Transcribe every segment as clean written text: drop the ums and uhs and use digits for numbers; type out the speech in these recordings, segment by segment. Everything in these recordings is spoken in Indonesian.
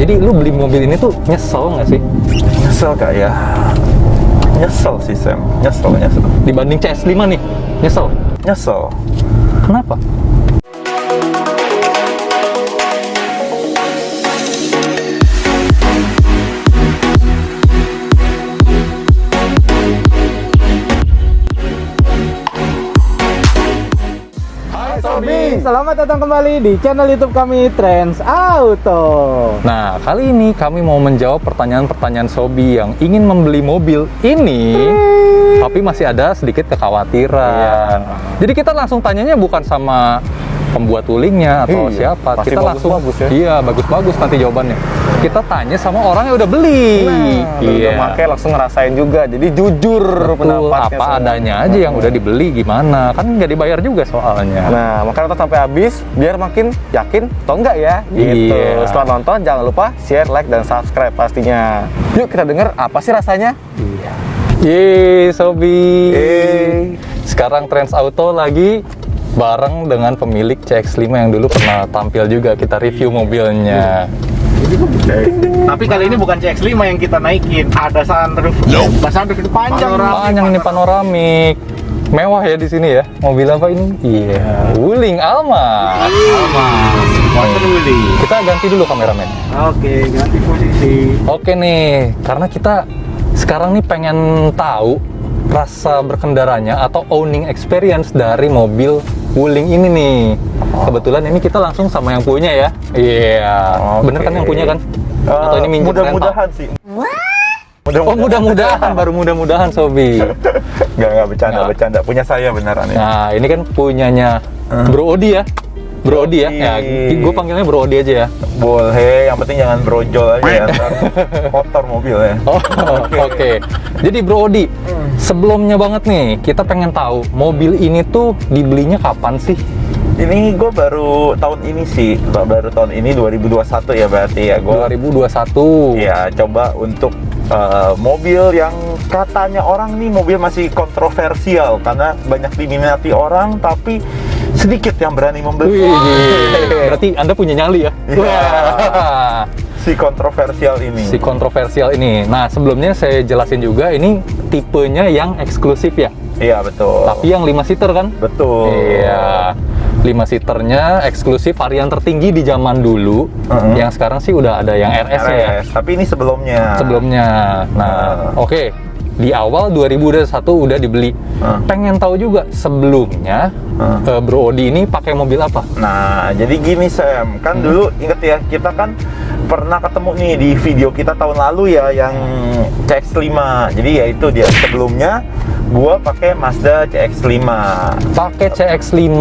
Jadi lu beli mobil ini tuh nyesel nggak sih? Nyesel gak ya? Nyesel sih Sam, nyesel. Dibanding CS5 nih, nyesel? Nyesel. Kenapa? Selamat datang kembali di channel YouTube kami Trends Auto. Nah, kali ini kami mau menjawab pertanyaan-pertanyaan Sobi yang ingin membeli mobil ini, tapi masih ada sedikit kekhawatiran. Jadi kita langsung tanyanya bukan sama pembuat wulingnya atau siapa. Pasti Kita langsung bagus-bagus ya. Iya, bagus-bagus nanti jawabannya. Kita tanya sama orang yang udah beli. Udah pakai langsung ngerasain juga. Jadi jujur pendapatnya. Apa adanya aja yang udah dibeli gimana. Kan nggak dibayar juga soalnya. Nah, makanya nonton sampai habis biar makin yakin atau enggak ya. Gitu. Iya. Setelah nonton jangan lupa share, like, dan subscribe pastinya. Yuk kita denger apa sih rasanya. Iya. Yeay, Sobi. Yeay. Sekarang Trends Auto lagi bareng dengan pemilik CX-5 yang dulu pernah tampil juga, kita review mobilnya. Tapi kali ini bukan CX-5 yang kita naikin, ada sunroof. Sunroof itu panjang. Panjang ini panoramik. Mewah ya di sini ya. Mobil apa ini? Iya, Wuling Almas. Motor Willy. Kita ganti dulu kameramen. Oke, ganti posisi. Oke nih, karena kita sekarang nih pengen tahu rasa berkendaranya atau owning experience dari mobil Wuling ini nih. Kebetulan ini kita langsung sama yang punya ya. Iya. Oke. Bener kan yang punya kan? Atau ini minjem mudah-mudahan sih. Oh, mudah-mudahan, baru mudah-mudahan Sobi. Nggak bercanda, Nah. bercanda. Punya saya beneran ya. Nah, ini kan punyanya Bro Odi ya. Bro Odi ya. Ya, gue panggilnya Bro Odi aja ya. Boleh, yang penting jangan brojol aja ya. Ntar kotor mobilnya. Oh, oke. Jadi Bro Odi, sebelumnya banget nih, kita pengen tahu mobil ini tuh dibelinya kapan sih? Ini gue baru tahun ini sih, baru tahun ini 2021 ya berarti ya. Gue 2021. ya coba untuk mobil yang katanya orang nih mobil masih kontroversial karena banyak diminati orang tapi sedikit yang berani membeli. Wih, berarti Anda punya nyali ya? Iya. Wah. Si kontroversial ini. Si kontroversial ini. Nah, sebelumnya saya jelasin juga ini tipenya yang eksklusif ya. Iya betul. Tapi yang 5 seater kan? Betul. Iya. 5 seaternya eksklusif varian tertinggi di zaman dulu. Yang sekarang sih udah ada yang RS-nya ya. Tapi ini sebelumnya. Sebelumnya. Nah, oke. Di awal 2021 udah dibeli. Pengen tahu juga sebelumnya Bro Odi ini pakai mobil apa? Nah, jadi gini Sam, kan dulu inget ya, kita kan pernah ketemu nih di video kita tahun lalu ya yang CX-5. Jadi ya itu dia sebelumnya gua pakai Mazda CX-5. Pakai CX-5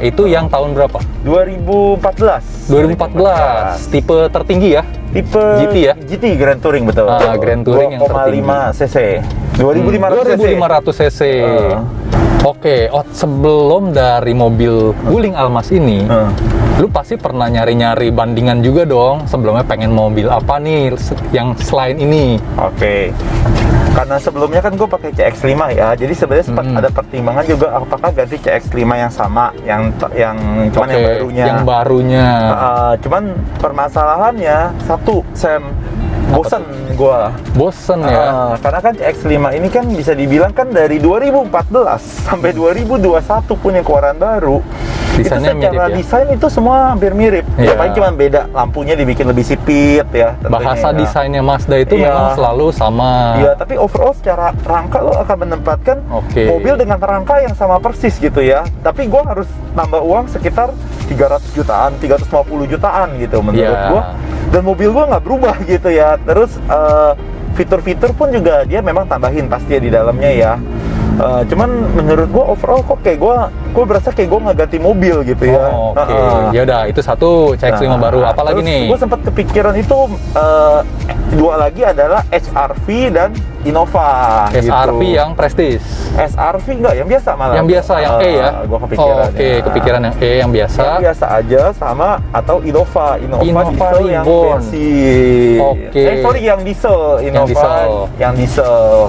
itu yang tahun berapa? 2014. 2014. Tipe tertinggi ya? Tipe GT ya? GT Grand Touring betul. Grand Touring yang tertinggi. 2,5 cc. 2500 cc. 2500 cc. Oke, sebelum dari mobil Wuling Almas ini, lu pasti pernah nyari-nyari bandingan juga dong. Sebelumnya pengen mobil apa nih yang selain ini? Oke. Karena sebelumnya kan gue pakai CX-5 ya, jadi sebenarnya sempat ada pertimbangan juga apakah ganti CX-5 yang sama, yang cuman yang barunya. Yang barunya. Cuman permasalahannya satu, Sam, bosen gue. Bosen ya. Karena kan CX-5 ini kan bisa dibilang kan dari 2014 sampai 2021 punya keluaran baru. Desainnya itu secara mirip ya? desain itu semua hampir mirip. Iya. Ya paling cuma beda lampunya dibikin lebih sipit ya. Tentunya, Bahasa ya. desainnya Mazda itu Iya. memang selalu sama. Iya, tapi overall secara rangka lo akan menempatkan mobil dengan rangka yang sama persis gitu ya. Tapi gue harus nambah uang sekitar 300 jutaan, 350 jutaan gitu menurut gue. Dan mobil gue nggak berubah gitu ya. Terus fitur-fitur pun juga dia memang tambahin pasti ya di dalamnya ya. Cuman menurut gue overall kok kayak gue berasa kayak gue nggak ganti mobil gitu ya. Oke. Ya udah, itu satu CX-5 baru. Apalagi nih? Gue sempat kepikiran itu dua lagi adalah HR-V dan Innova. SR-V gitu. yang prestis. SR-V enggak, yang biasa malah. Yang biasa, yang E ya? Gue kepikiran. Oke, kepikiran yang E, yang biasa. Yang biasa aja sama atau Innova Innova diesel yang Reborn. bensin. Oke. Sorry yang diesel, Innova yang diesel.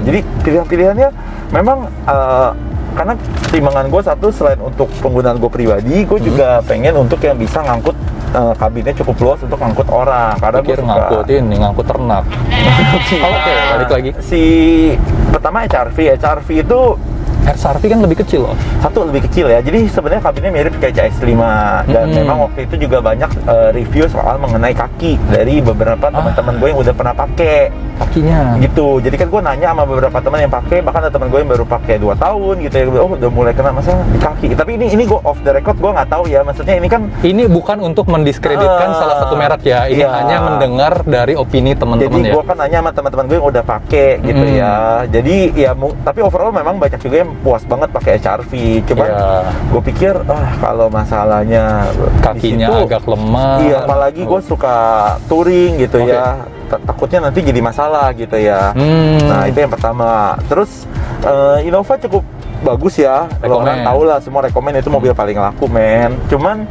Jadi pilihan-pilihannya memang karena pertimbangan gue satu, selain untuk penggunaan gue pribadi, gue juga pengen untuk yang bisa ngangkut kabinnya cukup luas untuk ngangkut orang. Karena gue Pikir ngangkut ternak. Oke, balik lagi. Si pertama HRV itu HRV kan lebih kecil loh. satu lebih kecil ya, jadi sebenarnya kabinnya mirip kayak CX-5 dan memang waktu itu juga banyak review soal mengenai kaki dari beberapa teman-teman gue yang udah pernah pakai kakinya gitu. Jadi kan gue nanya sama beberapa teman yang pakai, bahkan ada teman gue yang baru pakai 2 tahun gitu ya, oh udah mulai kena masalah di kaki. Tapi ini gue off the record, gue nggak tahu ya, maksudnya ini bukan untuk mendiskreditkan salah satu merek ya, ini hanya mendengar dari opini teman-teman jadi ya. gue kan nanya sama teman-teman gue yang udah pakai gitu ya. Jadi ya tapi overall memang banyak juga yang puas banget pakai HRV. Cuman gue pikir kalau masalahnya kakinya disitu, agak lemah. Iya, apalagi gue suka touring gitu ya. Takutnya nanti jadi masalah gitu ya. Nah, itu yang pertama. Terus Innova cukup bagus ya. Kalau orang tahu lah, semua rekomen itu mobil paling laku, men. Cuman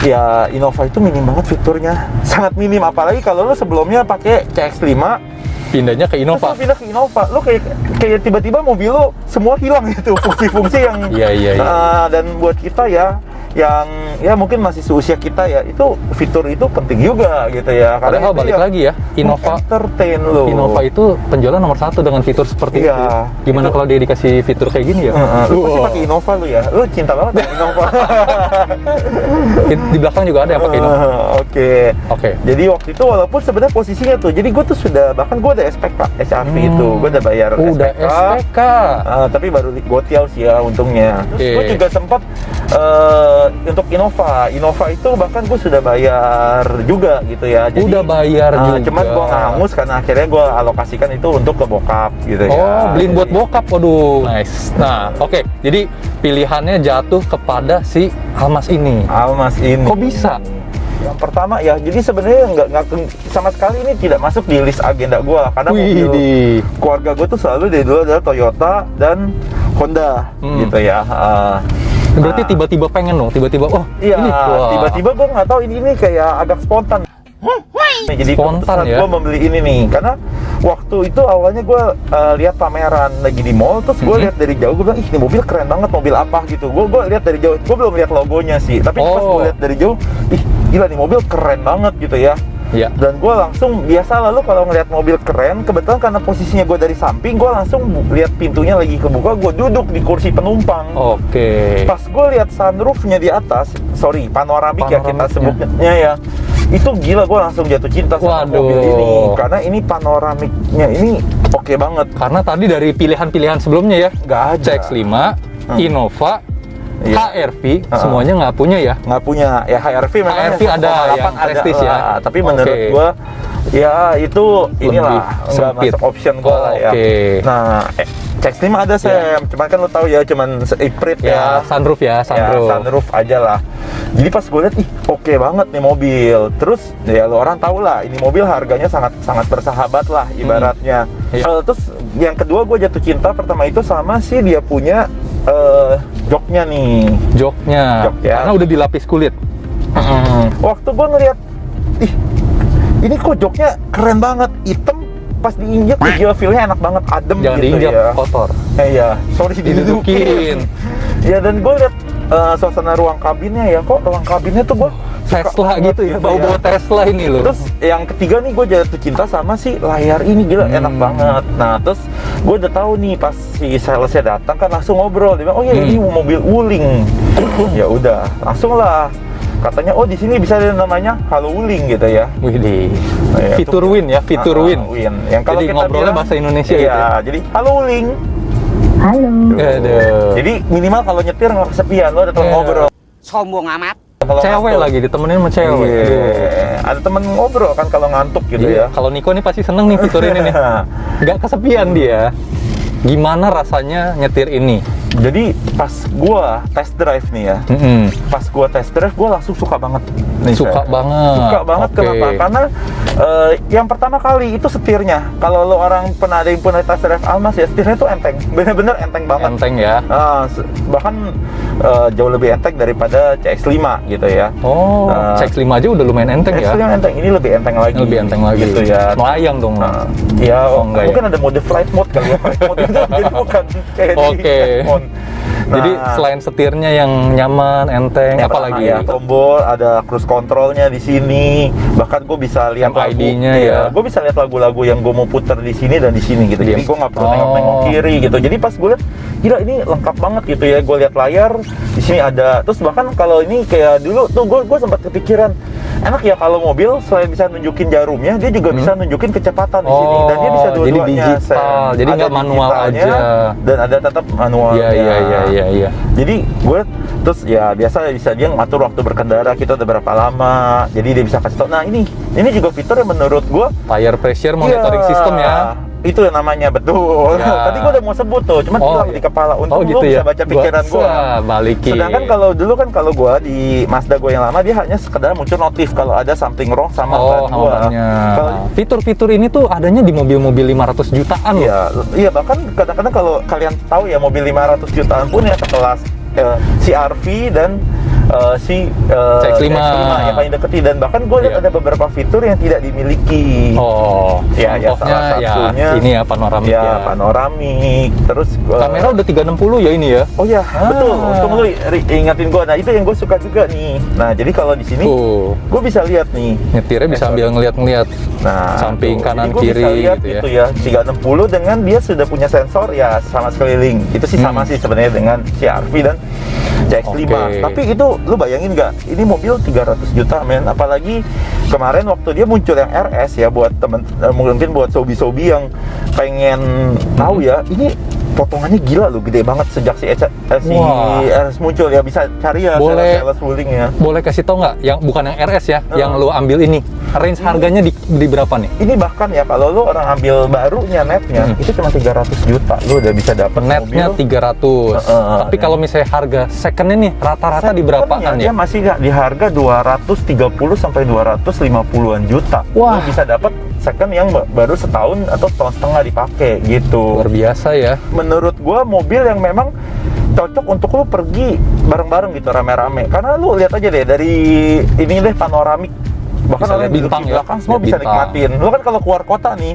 ya Innova itu minim banget fiturnya. Sangat minim, apalagi kalau lo sebelumnya pakai CX-5 pindahnya ke Innova. Terus pindah ke Innova, lo kayak tiba-tiba mobil lo semua hilang gitu, fungsi-fungsi yang dan buat kita ya yang ya mungkin masih seusia kita ya, itu fitur itu penting juga gitu ya. Padahal balik lagi ya, Innova entertain lo. Innova itu penjualan nomor 1 dengan fitur seperti itu. Gimana kalau dia dikasih fitur kayak gini ya? Lu pasti pakai Innova lu ya, lu cinta banget sama Innova. Di belakang juga ada yang pakai Innova. Oke. Jadi waktu itu walaupun sebenarnya posisinya tuh, jadi gue tuh bahkan gue udah SPK HRV itu, gue udah bayar SPK. Tapi baru gotiau sih ya untungnya. Terus gue juga sempat untuk Innova itu bahkan gue sudah bayar juga gitu ya. Jadi, udah bayar juga. Cuman gue hangus karena akhirnya gue alokasikan itu untuk ke bokap gitu ya. Oh, beliin buat bokap, waduh. Nice. Nah, oke. Jadi pilihannya jatuh kepada si Almas ini. Kok bisa? Yang pertama ya, jadi sebenarnya nggak sama sekali ini tidak masuk di list agenda gue karena mobil keluarga gue tuh selalu dari dulu adalah Toyota dan Honda gitu ya. Berarti tiba-tiba pengen dong, tiba-tiba ini tiba-tiba gue nggak tahu ini kayak agak spontan. Jadi spontan ya. Gue membeli ini nih karena waktu itu awalnya gue lihat pameran lagi di mall, terus gue lihat dari jauh, gue bilang ih ini mobil keren banget, mobil apa gitu. Gue lihat dari jauh, gue belum lihat logonya sih, tapi pas gue lihat dari jauh, ih gila nih mobil keren banget gitu ya. Dan gue langsung, biasa lalu kalau ngeliat mobil keren, kebetulan karena posisinya gue dari samping, gue langsung lihat pintunya lagi kebuka, gue duduk di kursi penumpang. Pas gue lihat sunroofnya di atas, panoramik ya kita sebutnya ya, itu gila, gue langsung jatuh cinta sama mobil ini karena ini panoramiknya ini oke banget. Karena tadi dari pilihan-pilihan sebelumnya ya, nggak ada. CX-5, Innova, HRV semuanya nggak punya ya? Nggak punya ya. HRV memang ada yang prestis ya. Tapi menurut gua ya itu inilah nggak masuk option gua lah ya. Nah, CX-5 ada cuman kan lo tahu ya, cuman Iprit ya. Sunroof ya. Sunroof aja lah. Jadi pas gue lihat, oke banget nih mobil. Terus ya lo orang tahu lah, ini mobil harganya sangat bersahabat lah ibaratnya. Terus yang kedua gue jatuh cinta pertama itu sama sih dia punya joknya nih. Joknya. Karena udah dilapis kulit. Waktu gue ngeliat, ini kok joknya keren banget, hitam. Pas diinjak, feel-nya enak banget, adem. Jangan gitu diinjak, ya. kotor. Sorry didudukin. Ya, dan gue liat suasana ruang kabinnya ya, kok ruang kabinnya tuh gue Tesla gitu ya, bau-bau Tesla ini loh. Terus yang ketiga nih, gue jatuh cinta sama si layar ini, gila enak banget. Nah, terus gue udah tahu nih pas si salesnya datang kan langsung ngobrol, dia bilang, oh ya ini mobil Wuling. Ya udah, langsung lah. Katanya, di sini bisa ada namanya Halo Wuling gitu ya. Widih. Fitur Win ya, fitur Win. Yang kalau jadi kita ngobrolnya bilang, bahasa Indonesia gitu. Iya, jadi Halo Wuling. Halo. Jadi minimal kalau nyetir nggak kesepian, lo ada teman ngobrol. Sombong amat. Cewek lagi ditemenin sama cewek. Ada temen ngobrol kan kalau ngantuk gitu ya. Kalau Niko nih pasti seneng nih fitur ini nih. Nggak kesepian dia. Gimana rasanya nyetir ini? Jadi pas gua test drive nih ya, pas gua test drive gua langsung suka banget. Suka banget. Kenapa? Karena yang pertama kali itu setirnya. Kalau lo orang ada yang pernah test drive Almas ya, setirnya tuh enteng, bener-bener enteng banget. Enteng ya. Bahkan jauh lebih enteng daripada CX-5 gitu ya. CX-5 aja udah lumayan enteng ya. CX-5 enteng, ini lebih enteng lagi. Gitu ya. Melayang dong. Ya, mungkin ada mode flight mode kali ya. Flight mode itu jadi bukan kayak di apapun. Jadi selain setirnya yang nyaman, enteng, yang apalagi ya, tombol, ada cruise controlnya di sini. Bahkan gue bisa lihat MID-nya ya. Gue bisa lihat lagu-lagu yang gue mau putar di sini dan di sini gitu. Jadi gue nggak perlu nengok-nengok kiri gitu. Jadi pas gue lihat, gila ini lengkap banget gitu ya. Gue lihat layar di sini ada. Terus bahkan kalau ini kayak dulu tuh gue sempat kepikiran, enak ya kalau mobil selain bisa nunjukin jarumnya, dia juga bisa nunjukin kecepatan di sini dan dia bisa dua-duanya. Jadi digital, jadi nggak manual aja. Dan ada tetap manualnya. Iya. Jadi gue terus ya biasa bisa dia ngatur waktu berkendara kita udah berapa lama. Jadi dia bisa kasih tau. Nah ini juga fitur yang menurut gue tire pressure monitoring system ya. Itu yang namanya, betul. Ya. Tadi gue udah mau sebut tuh, cuman hilang di kepala. Untuk gitu lu ya? bisa baca pikiran gue. Balikin. Sedangkan kalau dulu kan kalau gue di Mazda gue yang lama, dia hanya sekedar muncul notif kalau ada something wrong sama ban gue. Fitur-fitur ini tuh adanya di mobil-mobil 500 jutaan loh. Iya, bahkan kadang-kadang kalau kalian tahu ya, mobil 500 jutaan pun ya kelas CR-V dan CX-5 yang paling deketi, dan bahkan gue lihat ada beberapa fitur yang tidak dimiliki. Ya salah satunya ini ya panoramik panoramik. Terus kamera udah 360 ya ini ya. Oh ya, betul. Untung lu ingatin gue. Nah, itu yang gue suka juga nih. Nah, jadi kalau di sini gue bisa lihat nih. Nyetirnya bisa ambil ngeliat-ngeliat. Nah, samping kanan kiri bisa lihat gitu ya. Itu ya 360 dengan dia sudah punya sensor ya sama sekeliling. Itu sih sama sih sebenarnya dengan CR-V dan CX-5. Tapi itu lu bayangin nggak? Ini mobil 300 juta men. Apalagi kemarin waktu dia muncul yang RS ya, buat temen mungkin buat sobi-sobi yang pengen tahu ya, ini potongannya gila loh, gede banget sejak si RS muncul ya. Bisa cari ya sales ruling-nya. Boleh kasih tau nggak yang bukan yang RS ya, yang lu ambil ini range harganya di berapa nih? Ini bahkan ya kalau lu orang ambil barunya netnya itu cuma 300 juta lu udah bisa dapet netnya mobil 300. Tapi kalau misalnya harga secondnya nih rata-rata di berapaan ya? Dia masih di harga 230 sampai 250-an juta. Wah, lu bisa dapat second yang baru setahun atau setahun setengah dipakai gitu. Luar biasa ya. Menurut gua mobil yang memang cocok untuk lu pergi bareng-bareng gitu, rame-rame. Karena lu lihat aja deh dari ini deh panoramik, bahkan bisa orang bintang di belakang semua bisa bintang. nikmatin. Lu kan kalau keluar kota nih,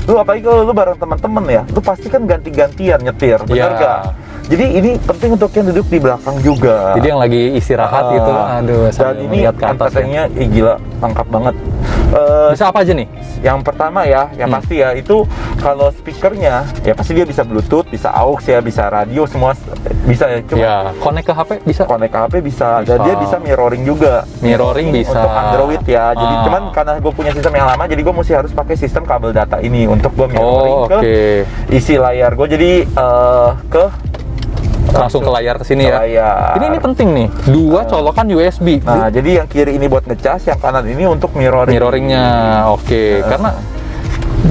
lu apalagi kalau lu bareng teman-teman ya, lu pasti kan ganti-gantian nyetir, bener gak? Jadi ini penting untuk yang duduk di belakang juga. Jadi yang lagi istirahat gitu, aduh. Dan ini entertainnya gila, lengkap banget. Bisa apa aja nih? Yang pertama ya, yang pasti ya itu kalau speakernya ya pasti dia bisa Bluetooth, bisa aux ya, bisa radio, semua bisa ya. Cuma connect ke HP bisa. Connect ke HP bisa. Dan dia bisa mirroring juga. Mirroring bisa untuk Android ya. Jadi cuman karena gue punya sistem yang lama, jadi gue mesti harus pakai sistem kabel data ini untuk gue mirroring ke isi layar gue. Jadi langsung ke layar kesini ya. Ini penting nih, dua colokan USB. Nah, jadi yang kiri ini buat ngecas, yang kanan ini untuk mirroringnya. Karena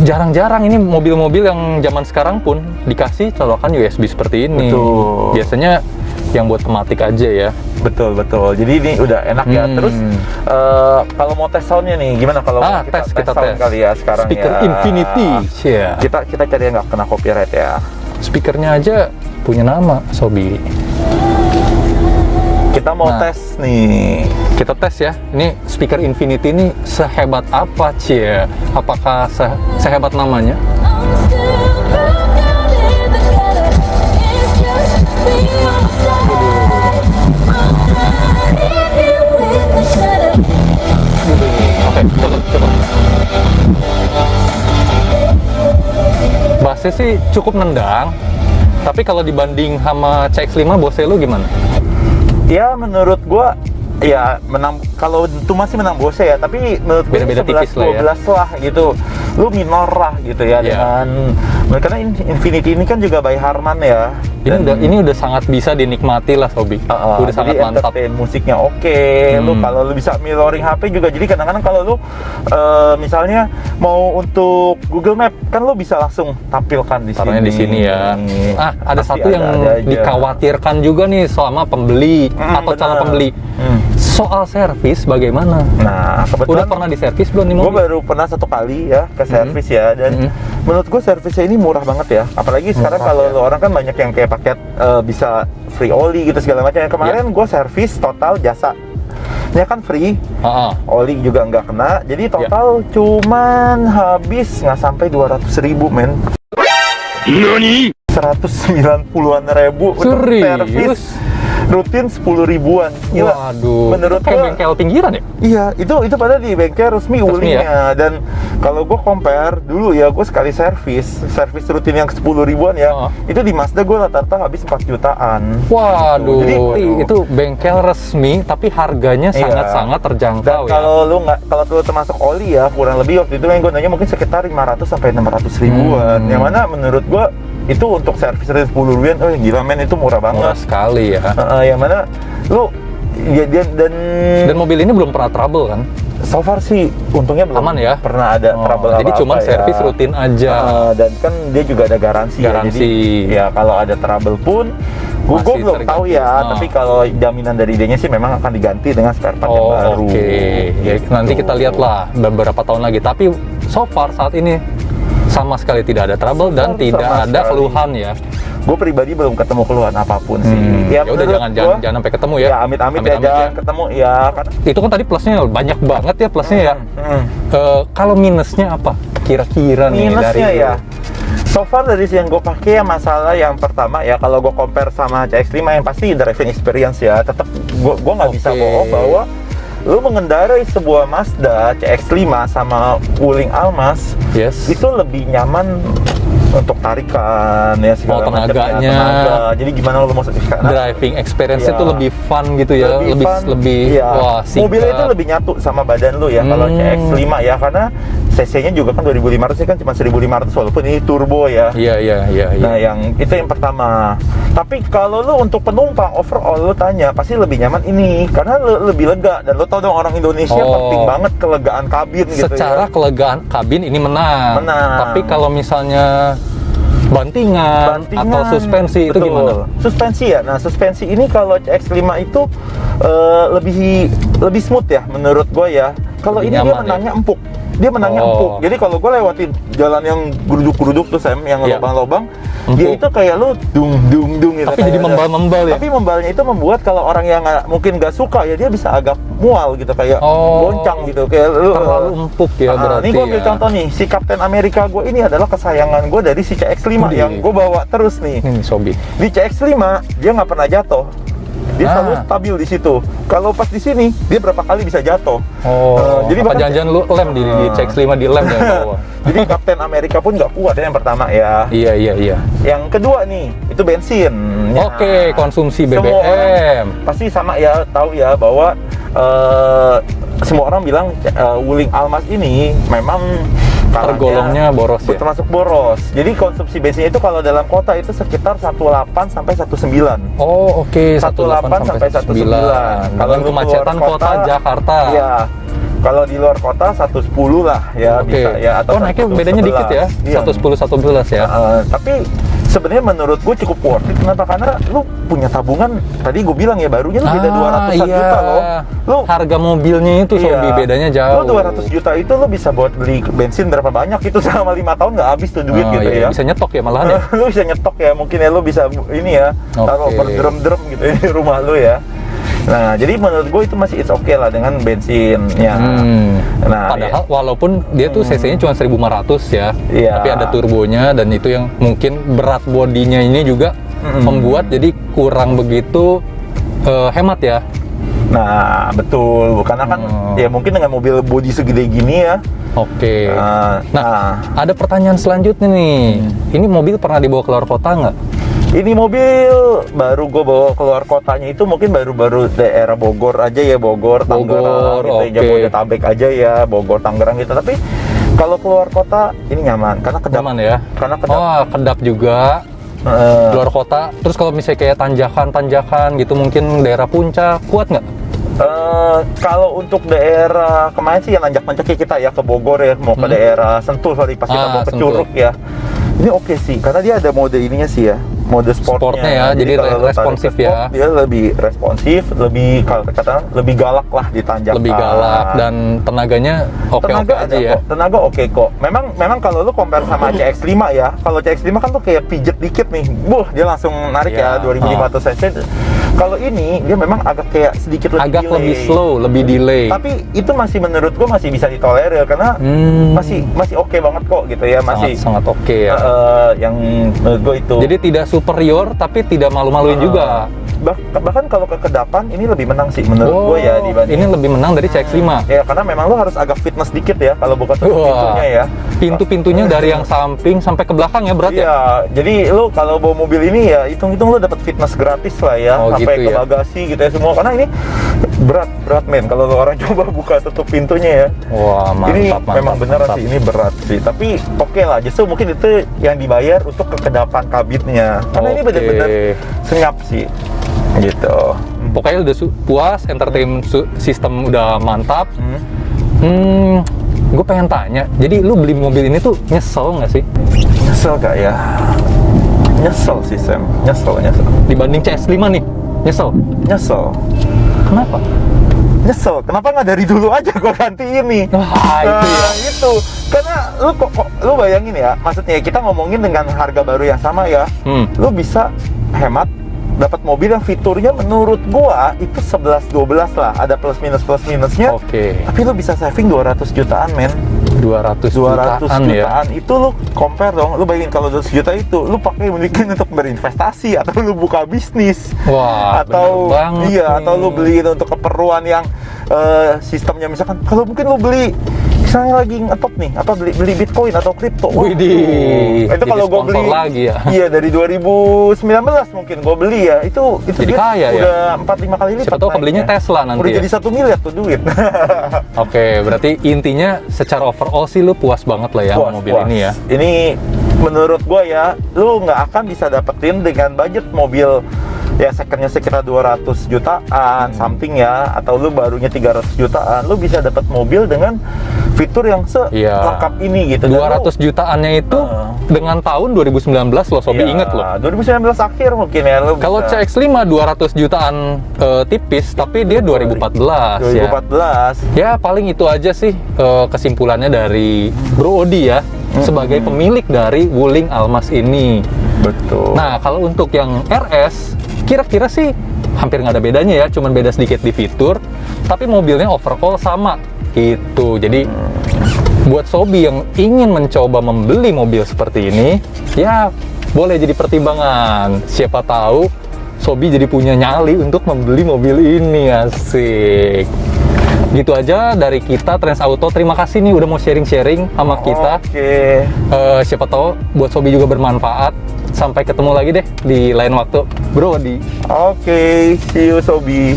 jarang-jarang ini mobil-mobil yang zaman sekarang pun dikasih colokan USB seperti ini. Biasanya yang buat tematik aja ya. Betul. Jadi ini udah enak ya. Terus kalau mau tes soundnya nih, gimana kalau kita tes kali ya sekarang? Speaker Infinity. Kita cari yang nggak kena copyright ya. Speakernya aja punya nama, Sobi. Kita mau tes nih. Kita tes ya. Ini speaker Infinity ini sehebat apa, Cie? Apakah sehebat namanya? Oke, coba. Bassnya sih cukup nendang. Tapi kalau dibanding sama CX-5 Bose lu gimana? Ya menurut gua ya menang, kalau itu masih menang Bose ya, tapi menurut gue beda-beda 11-12 lah gitu. Lu minor lah gitu ya dengan karena Infinity ini kan juga by Harman ya. Ini udah sangat bisa dinikmati lah, Sobi. Udah sangat mantap. Musiknya oke. Lu kalau lu bisa mirroring HP juga. Jadi kadang-kadang kalau lu misalnya mau untuk Google Map kan lu bisa langsung tampilkan di sini. Di sini ya. Ada satu yang dikhawatirkan juga nih sama pembeli atau calon pembeli. Soal servis bagaimana? Nah, kebetulan udah pernah diservis belum nih mobil? Gue baru pernah 1 kali ya ke servis ya, dan menurut gue servisnya ini murah banget ya. Apalagi sekarang kalau orang kan banyak yang kayak paket bisa free oli gitu segala macam. Yang kemarin gue servis total jasanya kan free, oli juga nggak kena. Jadi total cuman habis nggak sampai 200.000 men. Nani? 190-an ribu untuk servis rutin 10 ribuan. Gila. Waduh. Menurut kayak gua, bengkel pinggiran ya? Iya, itu padahal di bengkel resmi Wuling-nya. Dan kalau gue compare dulu ya, gue sekali servis rutin yang 10 ribuan ya, itu di Mazda gue rata-rata habis 4 jutaan. Waduh. Jadi itu bengkel resmi tapi harganya sangat-sangat terjangkau. Dan kalau lu termasuk oli ya, kurang lebih waktu itu yang gue nanya mungkin sekitar 500 sampai 600 ribuan. Yang mana menurut gue itu untuk servis dari 10 ribuan, oh gila men, itu murah banget. Murah sekali ya. Yang mana lu ya, dan mobil ini belum pernah trouble kan? So far sih untungnya belum aman ya? Pernah ada trouble apa-apa. Jadi cuma servis ya. rutin aja. Dan kan dia juga ada garansi. Ya. Jadi ya kalau ada trouble pun gue belum tahu ya, tapi kalau jaminan dari dia sih memang akan diganti dengan spare part yang baru. Oke. Ya, Gitu. nanti kita lihatlah beberapa tahun lagi. Tapi so far saat ini sama sekali tidak ada trouble dan tidak ada keluhan ya. Gue pribadi belum ketemu keluhan apapun sih. Ya udah jangan sampai ketemu ya. Ya amit-amit ya, jangan ketemu ya. Itu kan tadi plusnya banyak banget ya plusnya ya. Kalau minusnya apa? Kira-kira nih minusnya dari ya. So far dari yang gue pakai ya, masalah yang pertama ya, kalau gue compare sama CX-5 yang pasti driving experience ya, tetap gue nggak bisa bohong bahwa lu mengendarai sebuah Mazda CX-5 sama Wuling Almaz itu lebih nyaman untuk tarikan ya, segala macam tenaga. Jadi gimana lu mau driving experience itu lebih fun gitu ya, lebih wah, mobilnya itu lebih nyatu sama badan lu ya kalau CX-5 ya, karena cc-nya juga kan 2500 kan cuma 1500 walaupun ini turbo ya. Iya. Nah, yang itu yang pertama. Tapi kalau lu untuk penumpang overall lu tanya, pasti lebih nyaman ini karena lebih lega, dan lu tau dong orang Indonesia penting banget kelegaan kabin gitu ya. Secara kelegaan kabin ini menang. Tapi kalau misalnya bantingan atau suspensi itu gimana? Suspensi ya. Nah, suspensi ini kalau CX-5 itu lebih smooth ya menurut gue ya. Kalau ini dia menangnya empuk. Dia menangnya empuk. Jadi kalau gue lewatin jalan yang geruduk-geruduk tuh Sam, yang lubang-lubang, dia itu kayak lu dung gitu. Tapi jadi membal ya. Tapi membalnya itu membuat kalau orang yang mungkin nggak suka ya, dia bisa agak mual gitu, kayak goncang gitu, kayak lu terlalu empuk ya berarti. Ini gue ambil contoh nih, si Captain America gue ini adalah kesayangan gue dari si CX-5 yang gue bawa terus nih. Ini Sobi. Di CX-5 dia nggak pernah jatuh. Dia selalu stabil di situ. Kalau pas di sini, dia berapa kali bisa jatuh. Jadi apa jangan-jangan lu lem di CX-5 di lem ya bawah. Jadi Captain America pun nggak kuat ya yang pertama ya. Iya. Yang kedua nih, itu bensin. Oke, konsumsi BBM. Semua orang pasti sama ya, tahu ya bahwa semua orang bilang Wuling Almaz ini memang tergolongnya boros ya. Termasuk boros. Jadi konsumsi bensinnya itu kalau dalam kota itu sekitar 18 sampai 19. Oke. 18 sampai 19. Kalau kemacetan kota Jakarta. Iya. Kalau di luar kota 110 lah ya, bisa ya, atau naiknya bedanya dikit ya. 110 111 ya. Tapi sebenarnya menurut gue cukup worth it. Kenapa? Karena lu punya tabungan, tadi gue bilang ya, barunya lu beda 200 juta loh. Lu harga mobilnya itu Sobi bedanya jauh. Lu 200 juta itu lu bisa buat beli bensin berapa banyak itu selama 5 tahun nggak habis tuh duit gitu ya. Bisa nyetok ya malahan ya. Lu bisa nyetok ya, mungkin ya lu bisa ini ya, taruh per drum gitu di rumah lu ya. Nah, jadi menurut gue itu masih it's okay lah dengan bensinnya. Nah, padahal walaupun dia tuh cc-nya cuma 1500 ya, tapi ada turbonya, dan itu yang mungkin berat bodinya ini juga membuat jadi kurang begitu hemat ya. Nah, betul. Karena kan ya mungkin dengan mobil bodi segede gini ya. Oke. Nah, ada pertanyaan selanjutnya nih. Ini mobil pernah dibawa keluar kota nggak? Ini mobil baru gue bawa keluar kotanya itu mungkin baru-baru daerah Bogor aja ya, Bogor, Tangerang gitu, Jabodetabek aja ya, Bogor, Tangerang gitu. Tapi kalau keluar kota ini nyaman karena kedap. Nyaman ya? Karena kedap. Kedap juga. Keluar kota. Terus kalau misalnya kayak tanjakan gitu, mungkin daerah puncak, kuat nggak? Kalau untuk daerah kemarin sih yang nanjak-nanjak kita ya ke Bogor ya, mau ke daerah Sentul sorry, pas kita mau ke Curug ya. Ini oke sih, karena dia ada mode ininya sih ya, mode sportnya ya, jadi responsif ya. Dia lebih responsif, lebih kalau kata lebih galak lah di tanjakan. Lebih galak dan tenaganya oke aja ya. Tenaga oke kok. Memang kalau lu compare sama CX-5 ya, kalau CX-5 kan tuh kayak pijet dikit nih, dia langsung narik ya 2500 cc. Kalau ini dia memang agak kayak sedikit lebih Agak delay. lebih slow, lebih delay. Tapi itu masih menurut gue masih bisa ditolerir karena masih oke banget kok gitu ya, masih sangat oke ya. yang menurut gue itu. Jadi tidak superior tapi tidak malu-maluin juga. Bahkan kalau kekedapan ini lebih menang sih menurut gue ya dibanding. Ini lebih menang dari CX-5. Ya karena memang lo harus agak fitness dikit ya kalau buka tutup pintunya ya. Pintu-pintunya dari yang samping sampai ke belakang ya berat ya? Iya, jadi lo kalau bawa mobil ini ya hitung-hitung lo dapat fitness gratis lah ya, sampai gitu ke ya? bagasi gitu ya semua. Karena ini berat men kalau lo orang coba buka tutup pintunya ya. Wah, mantap, Ini mantap, memang beneran mantap. sih, ini berat sih. Tapi oke lah, justru mungkin itu yang dibayar untuk kekedapan kabinnya. Karena ini bener-bener senyap sih, gitu. Pokoknya udah puas, entertainment system udah mantap. Gue pengen tanya, jadi lu beli mobil ini tuh nyesel nggak sih? Nyesel gak ya? Nyesel sih Sam, nyesel. Dibanding CS5 nih, nyesel? Nyesel. Kenapa? Nyesel, kenapa nggak dari dulu aja gue ganti ini? Wah, itu ya. Itu karena lu kok lu bayangin ya, maksudnya kita ngomongin dengan harga baru yang sama ya, lu bisa hemat dapat mobil yang fiturnya menurut gua itu 11-12 lah, ada plus minusnya. Oke. Tapi lu bisa saving 200 jutaan men. 200 jutaan ya. Itu lu compare dong, lu bayangin kalau 200 juta itu lu pakai mungkin untuk berinvestasi atau lu buka bisnis. Wah, atau bener banget nih. atau lu beli itu untuk keperluan yang sistemnya misalkan kalau mungkin lu beli misalnya lagi ngetop nih, beli Bitcoin atau kripto. Widih, itu kalau gue sponsor beli lagi ya. Iya, dari 2019 mungkin gue beli ya. Itu Jadi dia kaya ya? udah 4-5 kali lipat. Siapa tahu kebelinya naiknya. Tesla nanti Udah ya? jadi 1 miliar tuh duit. Oke, berarti intinya secara overall sih lu puas banget lah ya sama mobil ini ya. Ini menurut gue ya, lu nggak akan bisa dapetin dengan budget mobil ya secondnya sekitar 200 jutaan something ya, atau lu barunya 300 jutaan, lu bisa dapat mobil dengan fitur yang selengkap ini gitu. 200 jutaannya itu dengan tahun 2019 lo Sobi inget loh. 2019 akhir mungkin ya lu. Kalau CX-5 200 jutaan tipis, tapi dia 2014 ya. 2014. Ya paling itu aja sih kesimpulannya dari Bro Odi ya, sebagai pemilik dari Wuling Almas ini. Betul. Nah, kalau untuk yang RS, kira-kira sih hampir nggak ada bedanya ya, cuman beda sedikit di fitur, tapi mobilnya overall sama gitu. Jadi buat Sobi yang ingin mencoba membeli mobil seperti ini, ya boleh jadi pertimbangan. Siapa tahu Sobi jadi punya nyali untuk membeli mobil ini, asik. Gitu aja dari kita Trans Auto. Terima kasih nih udah mau sharing-sharing sama kita. Oke. Siapa tahu buat Sobi juga bermanfaat. Sampai ketemu lagi deh di lain waktu, Bro Odi. Oke, see you Sobi.